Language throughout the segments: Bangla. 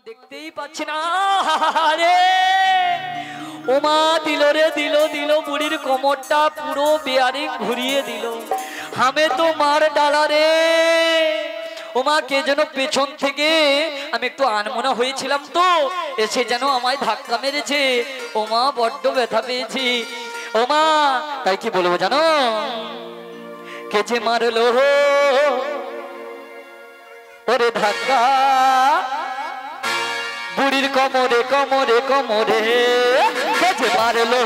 দেখতেই পাচ্ছি না রে। ওমা দিল রে, দিল দিল, বুড়ির কোমরটা পুরো বেয়ারিং ঘুরিয়ে দিল। হামে তো মার ডালা রে। ওমা কে যেন পেছন থেকে, আমি একটু আনমনা হয়েছিলাম তো, এসে যেন আমায় ধাক্কা মেরেছে। ওমা বড্ড ব্যথা পেয়েছি। ওমা তাই কি বলবো জানো, কে যে মারলো ওরে ধাক্কা, বুড়ির কোমরে কোমরে কোমরে। কে যে মারলো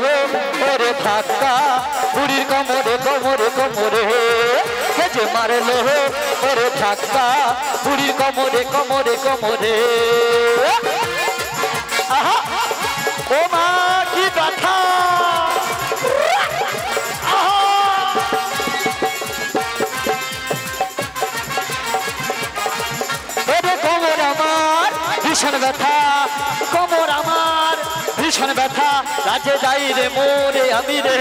ওরে ধাক্কা, বুড়ির কোমরে কোমরে কোমরে। কে যে মারলো ওরে ধাক্কা, বুড়ির কোমরে কোমরে কোমরে। আহা ও মা কি ব্যথা। কোমর আমার ভীষণ ব্যথা, কোমর আমার ভীষণ ব্যথা। রাজে যাই রে মোরে আমি রে।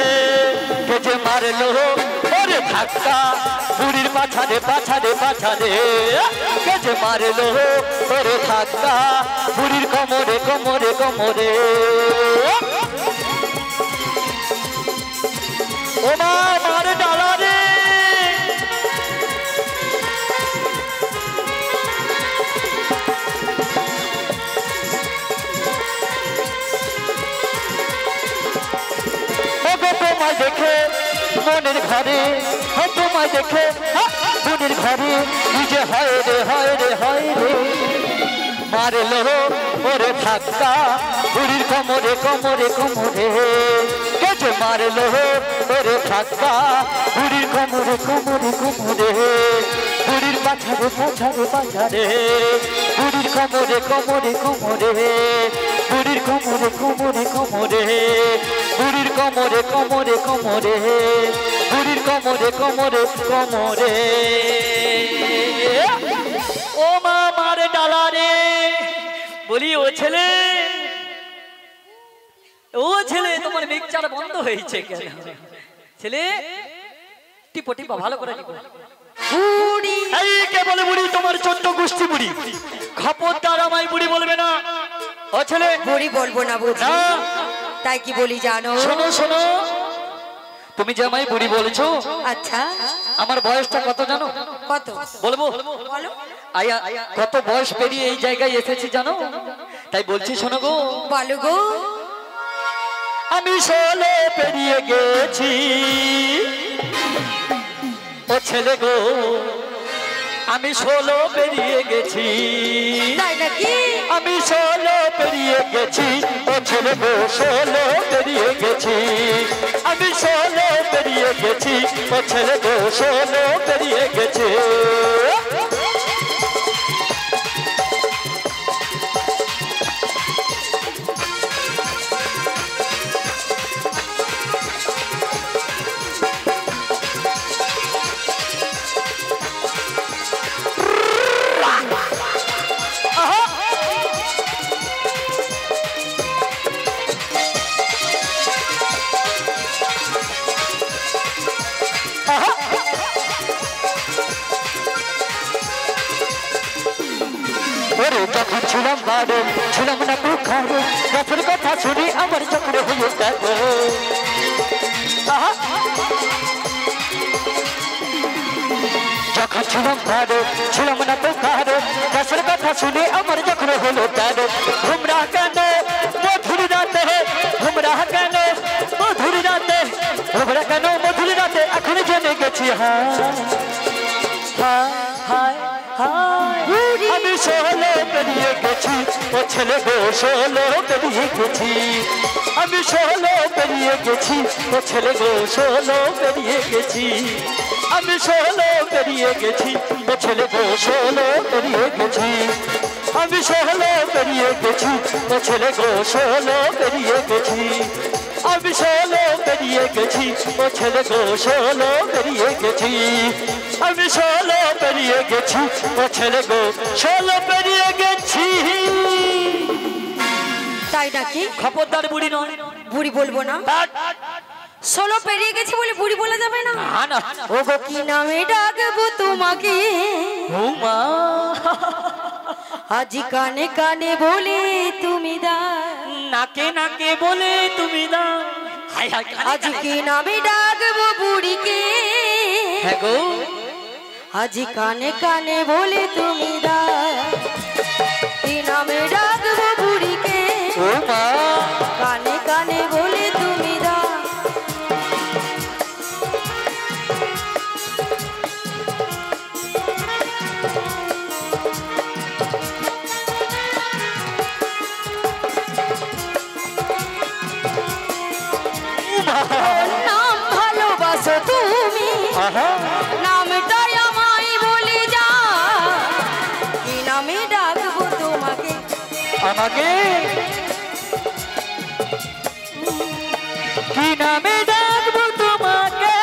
কে যে মারলো ওরে ধাক্কা, বুড়ির পাছারে পাছারে পাছারে। কে যে মারলো ওরে ধাক্কা, বুড়ির কোমরে কোমরে কোমরে। ও মা মার ডালা রে। তোমায় দেখে মনের ঘরে, তোমায় দেখে মনের ঘরে, নিজে হয় রে হয় রে হয় রে। মারলো ওরে ধাক্কা, বুড়ির কোমরে কোমরে কোমরে। কে যে মারলো ওরে ধাক্কা, বুড়ির কোমরে কোমরে কোমরে। বুড়ির পাছারে পাছারে পাছারে, বুড়ির কোমরে কোমরে কোমরে। বুড়ির কোমরে কোমরে কোমরে, বুড়ির কোমরে কোমরে কোমরে। বুড়ির কোমরে কোমরে কোমরে। ও মা মারে ডালা রে। বলি ও ছেলে, ও ছেলে, তোমার মিক্সচার বন্ধ হয়েছে কেন? ছেলে টিপো টিপো ভালো করে টিপো। বুড়ি এই কে বলে বুড়ি? তোমার 14 গোষ্ঠী বুড়ি। খবরদার আমায় বুড়ি বলবে না। ও ছেলে বুড়ি বলবো না বুঝি। তাই কি বলি জানো? শোনো শোনো, তুমি যে আমায় বুড়ি বলেছো, আচ্ছা আমার বয়সটা কত জানো? কত বলবো? বলো। আয়া কত বয়স পেরিয়ে এই জায়গায় এসেছি জানো? তাই বলছি শোনো গো। বলো গো। আমি 16 পেরিয়ে গেছি। ও ছেলে গো, আমি 16 পেরিয়ে গেছি। তাই নাকি? আমি 16 পেরিয়ে গেছি। ও ছেলে গো 16 পেরিয়ে গেছি। আমি 16 পেরিয়ে গেছি। ও ছেলে গো 16 পেরিয়ে গেছি। যখন ছিলাম বারো, ছিলাম না বুখারো, গাছের কথা শুনি আমার চক্রে হয়ে দেখো। যখন ছিলাম বারো, ছিলাম না বুখারো, গাছের কথা শুনি আমার চক্রে হলো তেরো। ঘুমরা কেন মধুর রাতে, ঘুমরা কেন মধুর রাতে, ঘুমরা কেন মধুর রাতে, এখন জেনে গেছি। হায় হায় হায় হায়, আমি 16 পেরিয়ে গেছি। ও ছেলে গো 16 পেরিয়ে গেছি। আমি 16 পেরিয়ে গেছি। ও ছেলে গো 16 পেরিয়ে গেছি। আমি 16 পেরিয়ে গেছি। ও ছেলে গো 16 পেরিয়ে গেছি। আমি 16 পেরিয়ে গেছি। ও ছেলে গো 16 পেরিয়ে গেছি। আমি 16 পেরিয়ে গেছি। ও ছেলে গো 16 পেরিয়ে গেছি। আমি 16 পেরিয়ে গেছি। ও ছেলে গো 16 পেরিয়ে গেছি। তাই নাকি? খবরদার বুড়ি নয়। বুড়ি বলবো না। 16 পেরিয়ে গেছি বলে বুড়ি বলা যাবে না? না। ও গো কি নামে ডাকবো তোমাকে? ও মা আজি কানে কানে বলে তুমি দা নাকে নাকে বলে তুমি দাও হাই হাই আজি কি নামে ডাকবো বুড়িকে হ্যাঁ গো আজি কানে কানে বলে তুমি দা কি নামে ডাকবো বুড়িকে ও মা কানে কানে বলে তুমি দা নাম ভালোবাসো তুমি নামটাই আমায় বলে যা কি নামে ডাকবো তোমাকে আমাকে কি নামে ডাকবো তোমাকে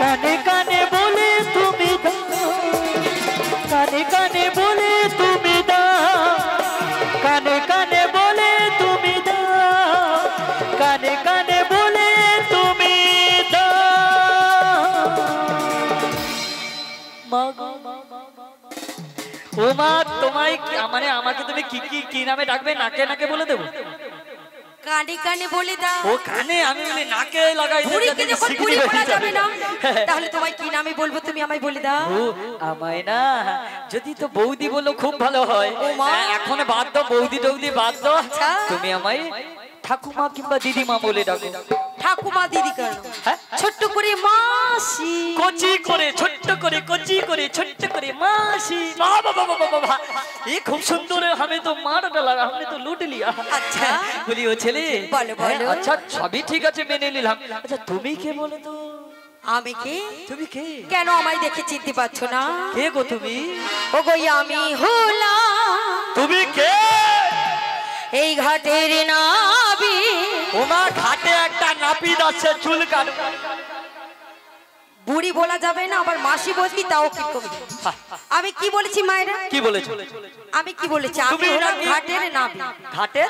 কানে কানে বলে তুমি দাও কানে কানে বলে তুমি দাও কানে কানে বলে তুমি দাও কানে কানে বলে তুমি দাও মা গো ও মা তোমায় মানে আমাকে তুমি কি কি কি নামে ডাকবে নাকে নাকে বলে দেবো কানে কানে বলে দাও ও কানে আমি বলি নাকে লাগাই বুড়িকে যখন বুড়ি বলা যাবে না তাহলে তোমায় কি নামে বলবো তুমি আমায় বলে দাও ও আমায় না যদি তো বৌদি বললো খুব ভালো হয় ও মা। এখন বাদ দাও বৌদি টৌদি বাদ দাও আচ্ছা। তুমি আমায় ঠাকুমা কিংবা দিদিমা বলে ডাকো ঠাকুমা দিদি কেন হ্যাঁ? ছোট্ট করে মাসি কচি করে ছোট্ট করে কচি করে ছোট্ট করে মাসি বাবা বাবা বাবা বাবা ये खूब सुंदर है हमें तो मार डाला हमने तो लूट लिया अच्छा বলি ও ছেলে বলো, বলো। আচ্ছা সবই ঠিক আছে মেনে নিলাম আচ্ছা তুমি কে বলো তো আমি কি তুমি কে কেন আমায় দেখে চিনতে পারছো না কে গো তুমি ও গো আমি হলাম তুমি কে এই ঘাটের নাবি ওমা ঘাটে একটা নাপিত আছে চুল কাটো বুড়ি বলা যাবে না আবার মাসি বলবি তাও কি করবি আমি কি বলেছি মায়েরা কি বলেছো আমি কি বলেছি আমি তুমি হলাম নাকি- ঘাটের নাবি ঘাটে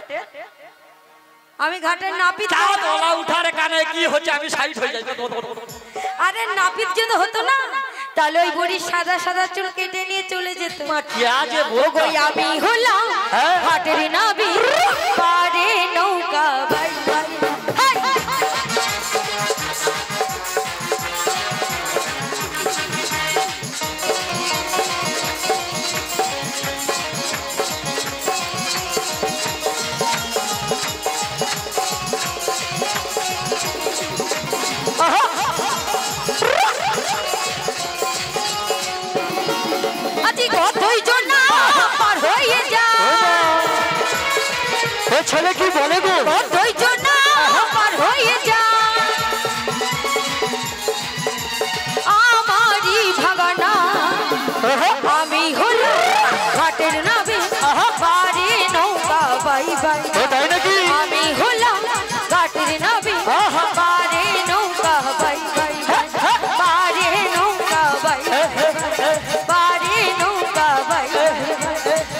আমি ঘাটের নাপিত চাও তোলা উঠার কানে কি হচ্ছে আমি সাইড হয়ে যাই আরে নাপিত যদি হতো না তাহলে ওই বুড়ি সাদা সাদা চুল কেটে নিয়ে চলে যেত মা কি আজ ওগো আমি হলাম হ্যাঁ? ঘাটের নাবি পারে নৌকা বাই বাই হাই! আজি কতই জনা পার হয়ে যা ও ছেলে কি বলে গো কতই জনা পার হয়ে যা আমারই ভাগানা আমি হলো ঘাটের নাবি পারে নৌকা বাই বাই ও তাই নাকি আমি হলাম ঘাটের নাবি পারে নৌকা বাই বাই পারে নৌকা বাই পারে নৌকা বাই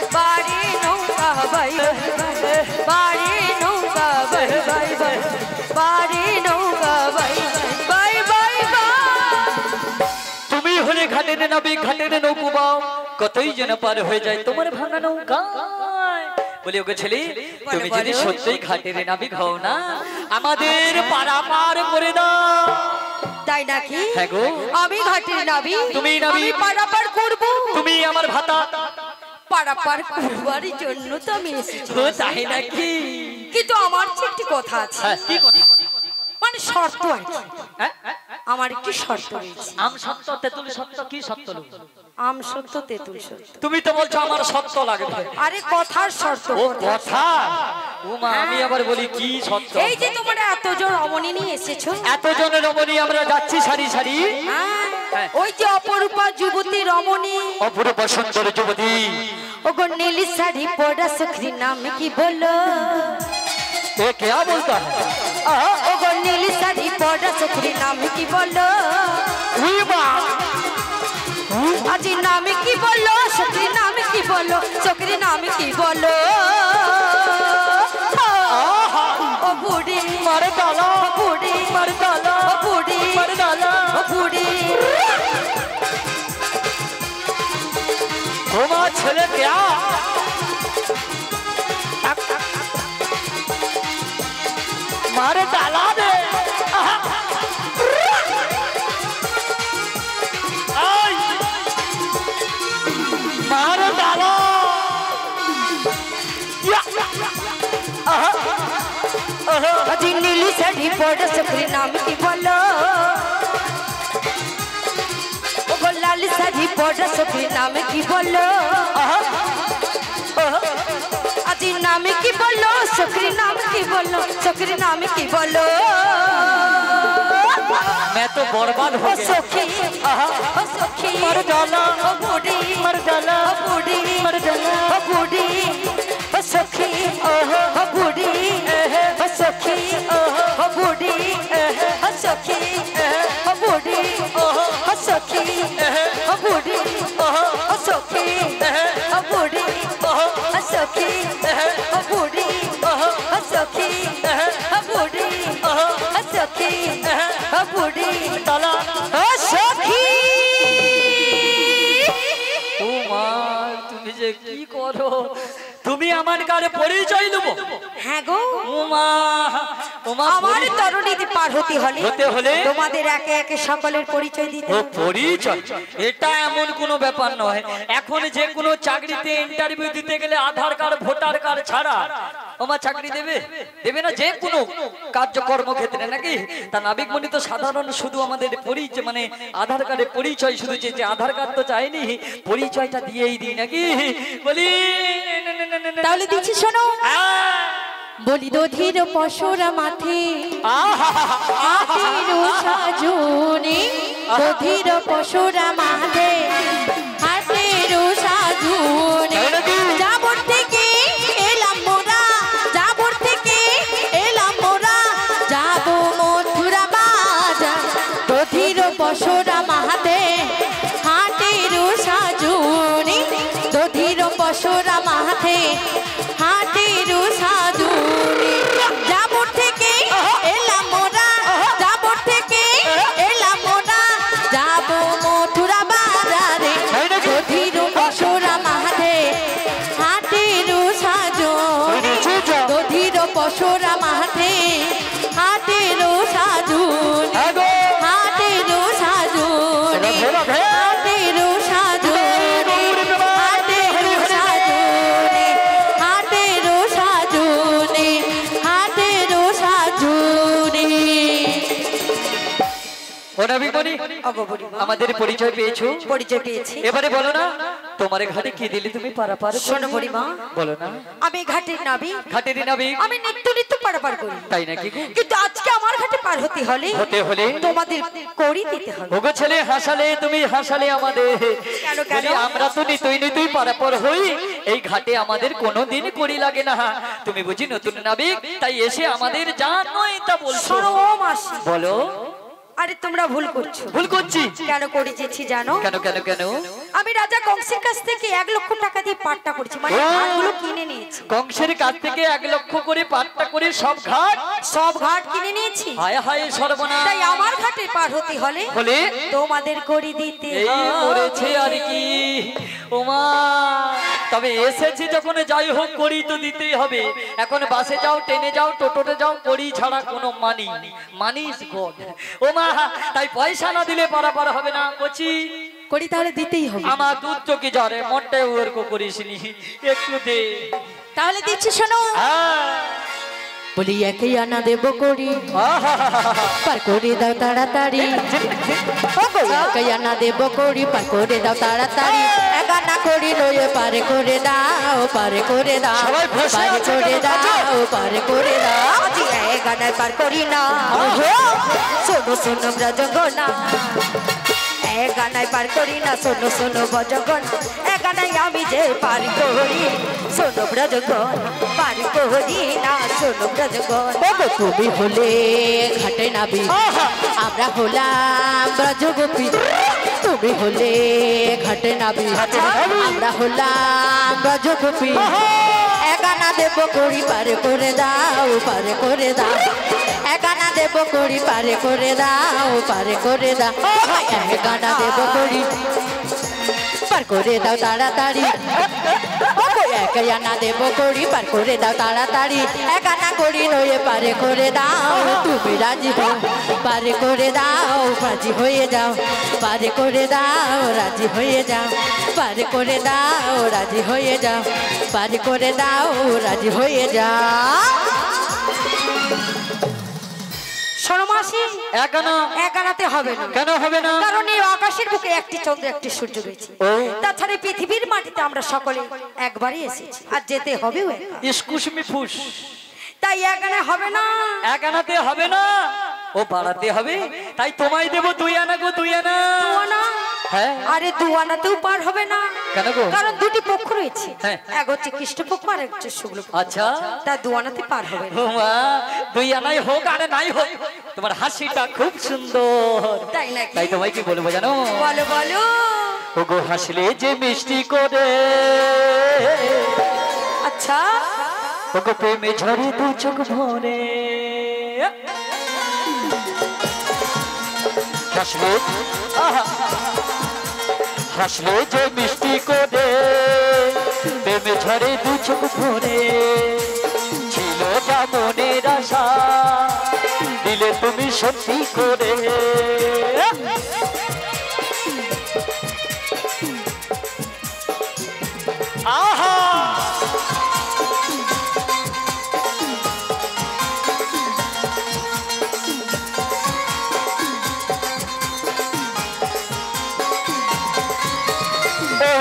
পারে নৌকা বাই পারে নৌকা বাই বাই বাই পারে নৌকা বাই বাই বাই বাই তুমি হলে ঘাটে নাবি ঘাটে নৌকো বাও কতই যেন পার হয়ে যায় তোমার ভাঙা নৌকা বলি ওকে ছেলে তুমি যদি বলো। সত্যিই ঘাটের নাবিক হও না আমাদের পাড়া পার করে দাও তাই নাকি হ্যাঁ গো। আমি ঘাটের নাবি তুমি নাবি। আমি পারাপার করব তুমি আমার ভাতা পারাপার করবার জন্য তো আমি এসেছি ও তাই নাকি কিন্তু আমার যে একটি কথা আছে হ্যাঁ, কি কথা মানে শর্ত আছে হ্যাঁ? আমার একটি শর্ত রয়েছে আম সত্য তেঁতুল সত্য কি সত্য লোক? আম সত্য তেঁতুল সত্য তুমি তো বলছো আমার সত্য লাগবে আরে কথার শর্ত ও কথা। কথা উমা আমি আবার বলি কি সত্য এই যে তোমরা এতজন রমণী নিয়ে এসেছো এতজন রমণী আমরা যাচ্ছি সারি সারি হ্যাঁ, ওই যে অপরূপা যুবতী রমণী অপূর্ব সুন্দর যুবতী ওগো নীলি শাড়ি পরা সুখী নাম কি বলো এ क्या बोलता है ওগো নীলি শাড়ি পরা সুখী নাম কি বলো উমা আজি নাম কি বলো সুখী নাম কি বলো চকরি নাম কি বলো ও বুড়ি মারে ডালা ও বুড়ি মারে ডালা ও বুড়ি মারে ডালা ও বুড়ি তোমার ছেলে क्या मारे डाला दे मारे डाला अजी नीली साड़ी बॉर्डर सफरी नाम की बोलो वो लाल साड़ी बॉर्डर सफरी नाम की बोलो अजी नाम की बोलो सफरी नाम की बोलो सफरी नाम की बोलो मैं तो बर्बाद हो गया ओ सखी मर डाला ओ बूढ़ी मर डाला ओ बूढ़ी मर डाला ओ बूढ़ी ओ सखी ओ बूढ़ी ओ सखी ओ बूढ़ी ओ सखी ओ बूढ़ी ओ सखी ओ बूढ़ी ओ सखी ओ बूढ़ी ओ सखी ओ बूढ़ी ओ सखी ओ बूढ़ी ओ सखी ओ बूढ़ी डाला ओ सखी ও মা তুমি যে কি করো তুমি আমার কারে পরিচয় দেবো হ্যাঁ গো ও মা আমার তরুণীতে পার হতে হলে তোমাদের একে একে সকলের পরিচয় দিতে ও হবে। পরিচয় এটা এমন কোনো ব্যাপার নয় এখন যে কোনো চাকরিতে ইন্টারভিউ দিতে গেলে আধার কার্ড ভোটার কার্ড ছাড়া ওমা চাকরি দেবে দেবে না যে কোনো কার্যকর্ম ক্ষেত্রে নাকি তা নাবিকমণি তো সাধারণ শুধু আমাদের পরিচয় মানে আধার কার্ডের পরিচয় শুধু যে আধার কার্ড তো চাইনি পরিচয়টা দিয়েই দিই নাকি বলি তাহলে দিচ্ছি শোনো বলি দধির পশুরা মাথে হাতির সাজুনি দধির পশুরা মাথে হাতির সাজুনি যাবর থেকে এলাম মোরা যাবর থেকে এলাম মোরা যাব মথুরা বাজার দধির পশুরা মাথে হাতির সাজুনি দধির পশুরা মাথে হাতির সাজুনি যাবর থেকে এলাম মোরা যাবর থেকে এলাম মোরা যাব মথুরা বাজারে দধির পশুরা মাথে হাতির সাজুনি দধির পশুরা মাথে হাতির সাজুনি হাতির সাজুনি হাতির সাজুনি হাতির সাজুনি হাতির সাজুনি হাতির সাজুনি ও নাবিকমণি আমাদের পরিচয় পেয়েছো পরিচয় পেয়েছি এবারে বলো না তোমার ঘাটে কি দিলে তুমি পারাপার শোনো বুড়িমা বলো না আমি ঘাটের নাবিক ঘাটের নাবিক আমি নিত্য নিত্য পারাপার করি তাই নাকি গো? কিন্তু আজকে আমার ঘাটে পার হতে হলে তোমাদের করি দিতে হবে ওগো ছেলে হাসালে তুমি হাসালে আমাদের কেন? বলি আমরা তো নিতই পারাপার হই এই ঘাটে আমাদের কোনোদিন করি লাগে না তুমি বুঝি নতুন নাবিক তাই এসে আমাদের জানোই তা বলছো শোনো ও মাসি বলো আরে তোমরা ভুল করছো ভুল করছি কেন করেছি জানো কেন কেন কেন আমি রাজা কংসের কাছ থেকে 1 লক্ষ টাকা দিয়ে পাট্টা করেছি মানে ও! ঘাটগুলো কিনে নিয়েছি কংসের কাছ থেকে 1 লক্ষ করে পাট্টা করে সব ঘাট কিনে নিয়েছি হায় হায় সর্বনাশ তাই আমার ঘাটে পার হতে হলে বলে তোমাদের করি দিতে এই হবে। মরেছে আর কি ওমা তবে এসেছি যখন যাই হোক করি তো দিতেই হবে এখন বাসে যাও ট্রেনে যাও টোটোতে যাও করি ছাড়া কোনো মানিস গড ওমা তাই পয়সা না দিলে পারাপার হবে না কচি করি তাহলে দিতেই হবে আমার দুধ চোখে জ্বরে মনটাই ওরকম করিসনি একটু দে তাহলে দিচ্ছি শোনো বলি একে আনা দেব করি পার করে দাও তাড়াতাড়ি একে আনা দেব করি পার করে দাও তাড়াতাড়ি একানা করি লয়ে পারে করে দাও পারে করে দাও সবাই বসে পারে আছে করে কেন? দাও পারে করে দাও একানায় পার করি না শোনো শোনো ব্রজগনা গানায় পার করি না শোনো শোনো বজগণ গানায় আমি যে পার করি শোনো ব্রজগণ পার করি না শোনো ব্রজগণ তুমি হলে ঘাটে নাবি আমরা হলাম ব্রজগোপী তুমি হলে ঘাটে নাবি আমরা হলাম ব্রজগোপী একানা দেব করি পারে করে দাও পারে করে দাও একানা দেব করি পারে করে দাও পারে করে দাও একানা দেব করি পার করে দাও তাড়াতাড়ি এক আনা দেব করি পার করে দাও তাড়াতাড়ি এক আনা করি নয়ে পারে করে দাও তুমি রাজি হও পারে করে দাও রাজি হয়ে যাও পারে করে দাও রাজি হয়ে যাও পারে করে দাও রাজি হয়ে যাও পারে করে দাও রাজি হয়ে যাও সরমাসি একানাতে হবে না কেন হবে না কারণ এই আকাশের বুকে একটি চন্দ্র একটি সূর্য রয়েছে তাছাড়া পৃথিবীর মাটিতে আমরা সকলে একবারই এসেছি আর যেতে হবে ইসকুশমি ফুস তাই একানে হবে না একানাতে হবে না ও বাড়াতে হবে তাই তোমায় দেব 2 আনা গো 2 আনা হ্যাঁ আরে 2 আনাতেও পার হবে না কেন গো কারণ দুটি পক্ষ রয়েছে হ্যাঁ এক হচ্ছে কৃষ্ণপক্ষ আর এক হচ্ছে শুক্লপক্ষ আচ্ছা তা 2 আনাতে পার হবে না ও মা 2 আনাই হোক আর নাই হোক তোমার হাসিটা খুব সুন্দর তাই নাকি তাই তোমায় কি বলবো জানো বলো বলো ওগো হাসলে যে মিষ্টি করে আচ্ছা ওগো প্রেমে ঝরে 2 চোখ ভরে হাসলে হাসলে যে মিষ্টি করে প্রেমে ঝরে 2 চোখ ভরে ছিল যা মনের আশা দিলে তুমি সত্যি করে আহা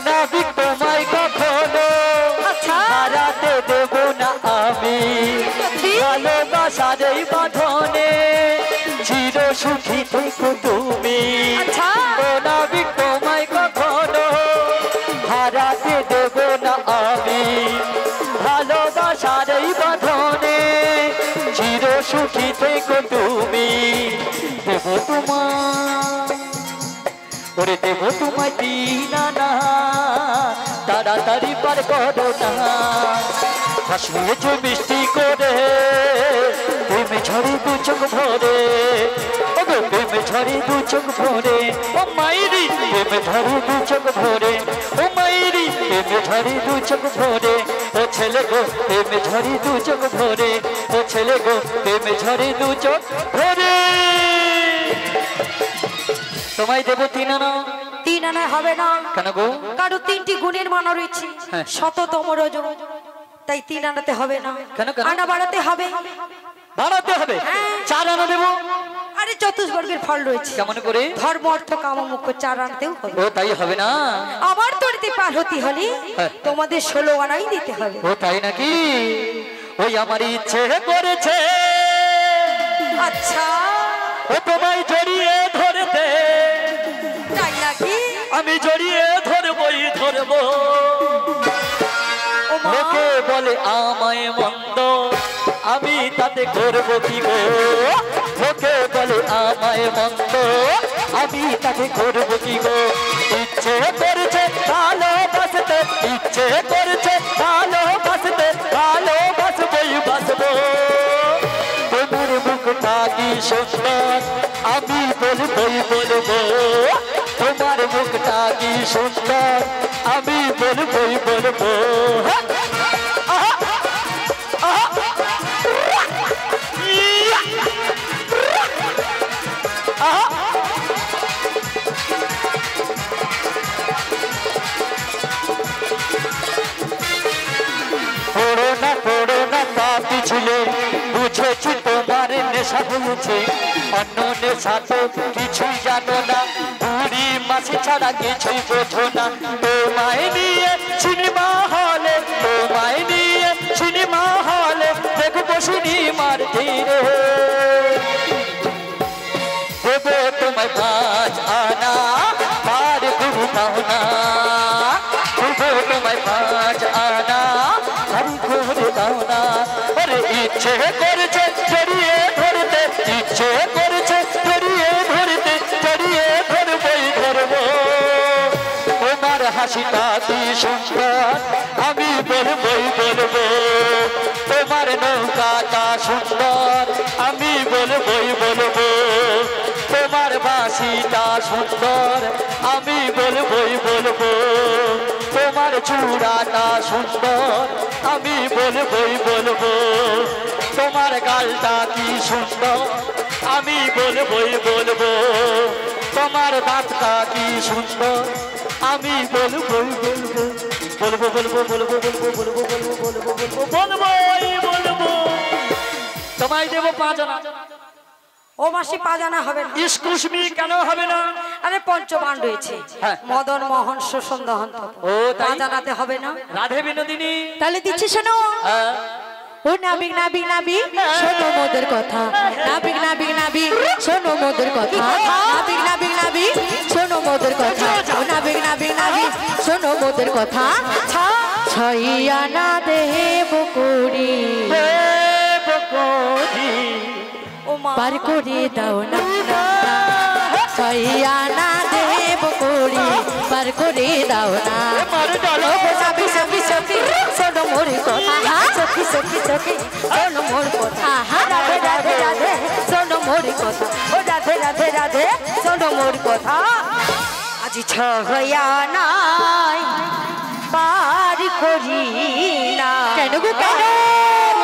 নাবিক তোমায় কখনো হারাতে দেব না আমি ভালোবাসার এই বাঁধনে চির সুখী থেকো তুমি ও নাবিক তোমায় কখনো হারাতে দেব না আমি ভালোবাসার এই বাঁধনে চির সুখী থেকো তুমি দেব তোমার ওরে দেব তোমায় 3 আনা তাড়াতাড়ি পার করো না হাসলে যে মিষ্টি করে প্রেমে ঝরে 2 চোখ ভরে ওগো প্রেমে ঝরে 2 চোখ ভরে ও মাইরি প্রেমে ঝরে 2 চোখ ভরে ও মাইরি প্রেমে ঝরে 2 চোখ ভরে ও ছেলে গো প্রেমে ঝরে 2 চোখ ভরে ও ছেলে গো প্রেমে ঝরে 2 চোখ ভরে তোমায় দেব 3 আনা 3 আনা হবে না কেন গো কারো 3টি গুণের মান রয়েছে শততম রজো তাই 3 আনাতে হবে না কেন আনা বাড়াতে হবে 4 আনা দেব আরে চতুর্বর্গের ফল রয়েছে কেমন করে ধর্ম অর্থ কাম মোক্ষ 4 আনাতেও হবে ও তাই হবে না আবার তোরতে পার হতে হলে তোমাদের 16 আনাই দিতে হবে ও তাই নাকি ওই আমার ইচ্ছে করেছে আচ্ছা ও তোমায় জড়িয়ে ধরতে তাই নাকি আমি জড়িয়ে ধরবই ধরবো লোকে বলে আমায় মন্দ আমি তাতে করবো কি গো লোকে বলে আমায় মন্দ আমি তাতে করবো কি গো ইচ্ছে করেছে ভালোবাসতে ইচ্ছে করেছে ভালোবাসতে ভালোবাসবই বাসবো তোমার মুখটা কি সুন্দর আমি বলবই বলবো তোমার মুখটা কি সুন্দর আমি বলবই বলবো পড়ো না পা পিছলে বুঝেছি তোমার নেশা হয়েছে অন্য নেশা তো কিছুই জানো না বুড়ি মাসি ছাড়া কিছুই বোঝো না তোমায় নিয়ে সিনেমা হলে তোমায় নিয়ে সিনেমা হলে দেখবো সিনেমার ধীরে দেবো তোমায় 5 আনা পার করে দাও না দেবো তোমায় 5 আনা পার করে দাও না আরে ইচ্ছে করেছে জড়িয়ে ধরতে ইচ্ছে করেছে জড়িয়ে ধরতে জড়িয়ে ধরবই ধরবো তোমার হাসিটা কি সুন্দর আমি বলবই বলবো তোমার নৌকাটা সুন্দর আমি বলবই বলবো তোমার হাসিটা সুন্দর আমি বলবই বলবো তোমার চূড়াটা সুন্দর আমি বলবই বলবো তোমার গালটা কি সুন্দর আমি বলবই বলবো তোমার দাঁতটা কি সুন্দর আমি বলবই বলবো বলবো বলবো বলবো বলবো বলবো বলবো বলবো বলবো বলবোই বলবো তোমায় দেবো 5 আনা ও মাসি 5 আনা হবে না ইসকুশমি কেন হবে না আরে পঞ্চবান রয়েছে মদন মোহন শোষণ দহন ও 5 আনাতে হবে না রাধে বিনোদিনী তাহলে দিচ্ছি শোনো ও নাবিক নাবিক নাবিক শোনো মোদের কথা নাবিক নাবিক নাবিক শোনো মোদের কথা নাবিক নাবিক নাবিক শোনো মোদের কথা ও নাবিক নাবিক নাবিক শোনো মোদের কথা 6 আনা দেব করি পার করে দাও না 6 আনা দেব করি পার করে দাও না সখী সখী সখী শোনো মোর কথা সখী সখী সখী শোনো মোর কথা রাধে রাধে রাধে শোনো মোর কথা ও রাধে রাধে রাধে শোনো মোর কথা আজ 6 আনাই পার করি না কেন গো কেন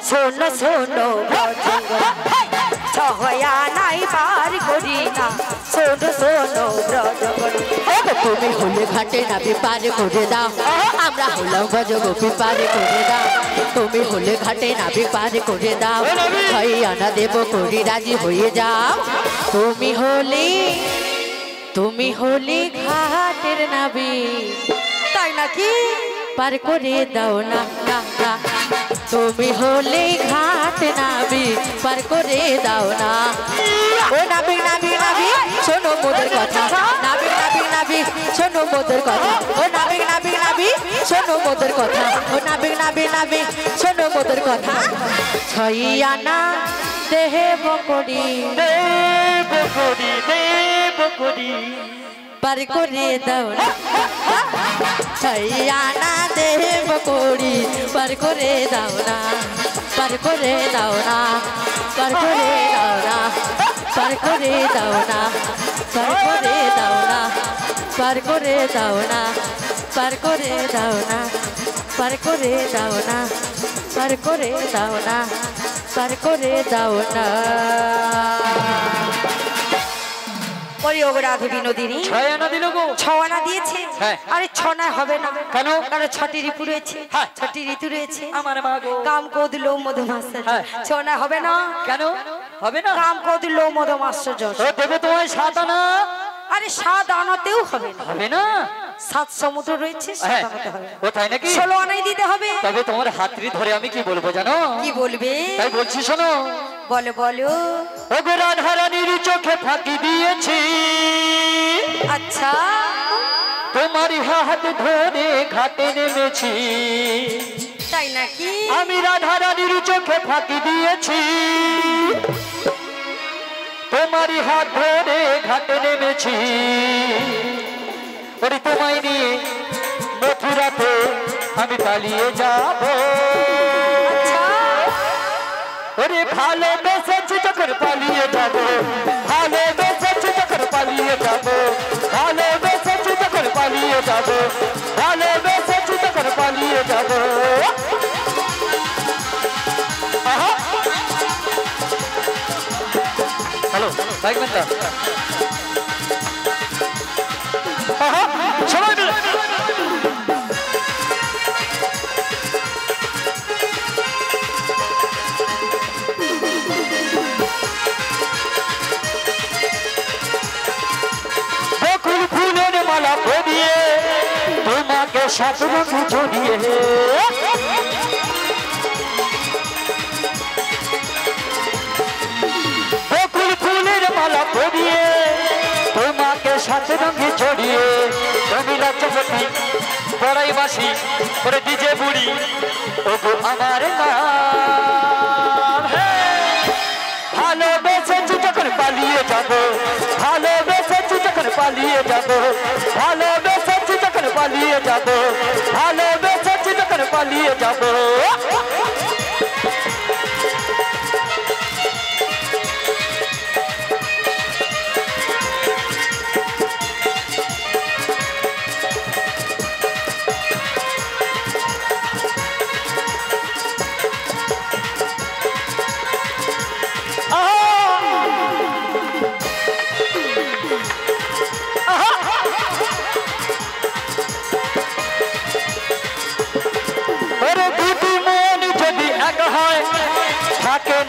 শোনো শোনো ব্রজঙ্গনা 6 আনাই পার করি না শোনো শোনো ব্রজঙ্গনা তুমি হলে ঘাটে নাবি পার করে দাও আমরা হলাম গজগোপী পার করে দাও তুমি হলে ঘাটে নাবি পার করে দাও 6 আনা দেব করি রাজি হয়ে যাও তুমি হলে ঘাটের নাবি তাই নাকি পার করে দাও না তুমি হলে ঘাট নাবি পার করে দাও না ও নাবিক নাবিক নাবিক শোনো মোদের কথা নাবিক নাবিক নাবিক শোনো মোদের কথা ও নাবিক নাবিক নাবিক শোনো মোদের কথা ও নাবিক নাবিক নাবিক শোনো মোদের কথা 6 আনা দেব করি পার করে দাও না 6 আনা দেব করি পার করে দাও না পার করে দাও না পার করে দাও না পার করে দাও না পার করে দাও না পার করে দাও না পার করে দাও না পার করে দাও না পার করে দাও না পার করে দাও না রাধে বিনোদিনী 6 আনা দিল গো 6 আনা দিয়েছে আরে 6 না হবে না কেন কারণ 6টি ঋতু রয়েছে 6টি ঋতু রয়েছে আমার মা গো কাম কোদলো মধুমাস 6 না হবে না কেন হবে না কাম কোদলো মধুমাস যশ ও দেবে তোমায় 7 আনা আরে 7 আনাতেও হবে না 7 সমুদ্র রয়েছে 7 আনাতে হবে ও তাই নাকি 16 আনাই দিতে হবে তবে তোমার হাতড়ি ধরে আমি কি বলবো জানো কি বলবে তাই বলছি শোনো বলো বলো ও গো রাধা রানীর চোখে ফাঁকি দিয়েছি আচ্ছা তোমার হাত ধরে ঘাটে নেমেছি তাই নাকি আমি রাধা রানীর চোখে ফাঁকি দিয়েছি তোমার হাত ধরে ঘাটে নেমেছি ওরে তোমায় নিয়ে মথুরাতে আমি পালিয়ে যাব ওরে ভালোবেসেছি যখন পালিয়ে যাব ভালোবেসেছি যখন পালিয়ে যাব ভালোবেসেছি যখন পালিয়ে যাব ভালোবেসেছি যখন পালিয়ে যাব হ্যালো বাইক ম্যানটা সবাই মিলে মালা পরিয়ে তোমাকে স্বপ্নকে জড়িয়ে বকুল ফুলের মালা পরিয়ে তোমাকে স্বপ্নকে জড়িয়ে তুমি রাজ্যপতি বড়াই বাসি করে ডিজে বুড়ি ওগো আমার নাম ভালোবেসেছি যখন পালিয়ে যাব ভালোবেসেছি যখন পালিয়ে যাব ভালোবেসেছি যখন পালিয়ে যাব ভালোবেসেছি যখন পালিয়ে যাব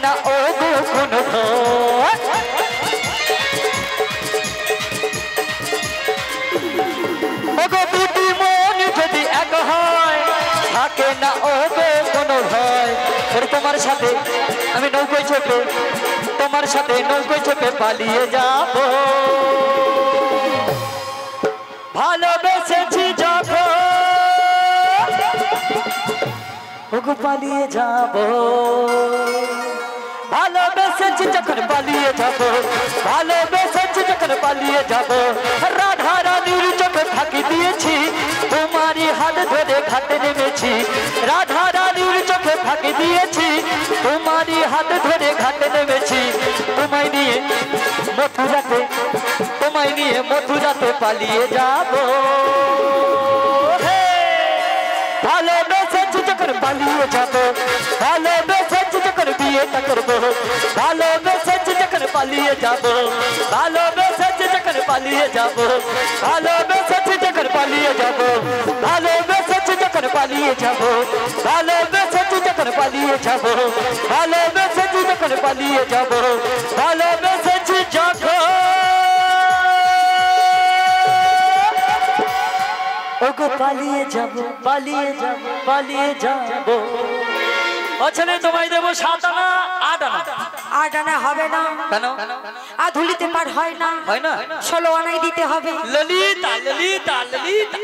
না ও গো কোনো ভয় ওগো দুটি মন যদি এক হয় থাকে না ও গো কোনো ভয় ওরে তোমার সাথে আমি নৌকোয় চেপে তোমার সাথে নৌকোয় চেপে পালিয়ে যাব ভালোবেসেছি যখন ওগো পালিয়ে যাব ভালোবেসেছি যখন পালিয়ে যাব ভালোবেসেছি যখন পালিয়ে যাব রাধা রানীর চোখে ফাঁকি দিয়েছি তোমারই হাত ধরে ঘাটে নেমেছি রাধা রানীর চোখে ফাঁকি দিয়েছি তোমারই হাত ধরে ঘাটে নেমেছি তোমায় নিয়ে মথুরাতে পালিয়ে যাব ভালোবেসেছি যখন পালিয়ে যাব ভালোবেসেছি যখন বিয়েটা করবো ভালোবেসেছি যখন পালিয়ে যাব ভালোবেসেছি যখন পালিয়ে যাব ভালোবেসেছি যখন পালিয়ে যাব ভালোবেসেছি যখন পালিয়ে যাব ভালোবেসেছি যখন পালিয়ে যাব ভালোবেসেছি যখন পালিয়ে যাব ভালোবেসেছি যখন ওগো পালিয়ে যাব পালিয়ে যাব পালিয়ে যাব ওছনে তোমায় দেবো 7 আনা 8 আনা 8 আনা হবে না কেন আধুলিতে পার হয় না 16 আনাই দিতে হবে ললিতা ললিতা ললিতা